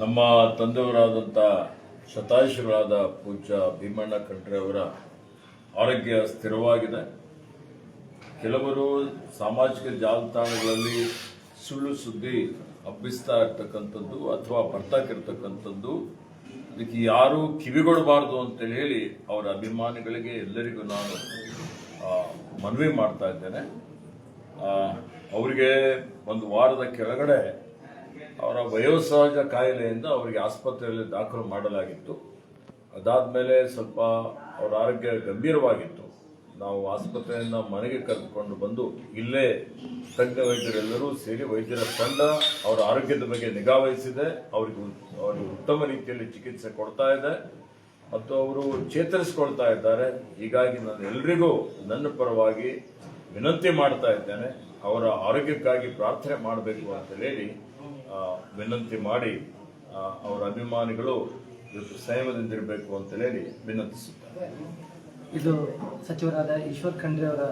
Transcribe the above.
ನಮ್ಮ ತಂದೆಯವರಾದಂಥ ಶತಾಯುಷಿಗಳಾದ ಪೂಜ್ಯ ಭೀಮಣ್ಣ ಖಂಡ್ರೆ ಅವರ ಆರೋಗ್ಯ ಸ್ಥಿರವಾಗಿದೆ. ಕೆಲವರು ಸಾಮಾಜಿಕ ಜಾಲತಾಣಗಳಲ್ಲಿ ಸುಳ್ಳು ಸುದ್ದಿ ಹಬ್ಬಿಸ್ತಾ ಇರ್ತಕ್ಕಂಥದ್ದು ಅಥವಾ ಬರ್ತಾಕಿರ್ತಕ್ಕಂಥದ್ದು, ಇದಕ್ಕೆ ಯಾರೂ ಕಿವಿಗೊಡಬಾರದು ಅಂತೇಳಿ ಹೇಳಿ ಅವರ ಅಭಿಮಾನಿಗಳಿಗೆ ಎಲ್ಲರಿಗೂ ನಾನು ಮನವಿ ಮಾಡ್ತಾ ಇದ್ದೇನೆ. ಅವರಿಗೆ ಒಂದು ವಾರದ ಕೆಳಗಡೆ ಅವರ ವಯೋಸಹಜ ಕಾಯಿಲೆಯಿಂದ ಅವರಿಗೆ ಆಸ್ಪತ್ರೆಯಲ್ಲಿ ದಾಖಲು ಮಾಡಲಾಗಿತ್ತು. ಅದಾದಮೇಲೆ ಸ್ವಲ್ಪ ಅವರ ಆರೋಗ್ಯ ಗಂಭೀರವಾಗಿತ್ತು. ನಾವು ಆಸ್ಪತ್ರೆಯಿಂದ ಮನೆಗೆ ಕರೆದುಕೊಂಡು ಬಂದು ಇಲ್ಲೇ ತಜ್ಞ ವೈದ್ಯರೆಲ್ಲರೂ ಸೇರಿ ವೈದ್ಯರ ತಂಡ ಅವರ ಆರೋಗ್ಯದ ಬಗ್ಗೆ ನಿಗಾ ವಹಿಸಿದೆ. ಅವರಿಗೆ ಉತ್ತಮ ರೀತಿಯಲ್ಲಿ ಚಿಕಿತ್ಸೆ ಕೊಡ್ತಾ ಇದೆ ಮತ್ತು ಅವರು ಚೇತರಿಸಿಕೊಳ್ತಾ ಇದ್ದಾರೆ. ಹೀಗಾಗಿ ನಾನು ಎಲ್ರಿಗೂ ನನ್ನ ಪರವಾಗಿ ವಿನಂತಿ ಮಾಡ್ತಾ ಇದ್ದೇನೆ, ಅವರ ಆರೋಗ್ಯಕ್ಕಾಗಿ ಪ್ರಾರ್ಥನೆ ಮಾಡಬೇಕು ಅಂತ ಹೇಳಿ ವಿನಂತಿ ಮಾಡಿ ಅವರ ಅಭಿಮಾನಿಗಳು ಸಂಯಮದಿಂದಿರಬೇಕು ಅಂತ ಹೇಳಿ ವಿನಂತಿಸುತ್ತಾರೆ. ಇದು ಸಚಿವರಾದ ಈಶ್ವರ್ ಖಂಡ್ರೆ ಅವರ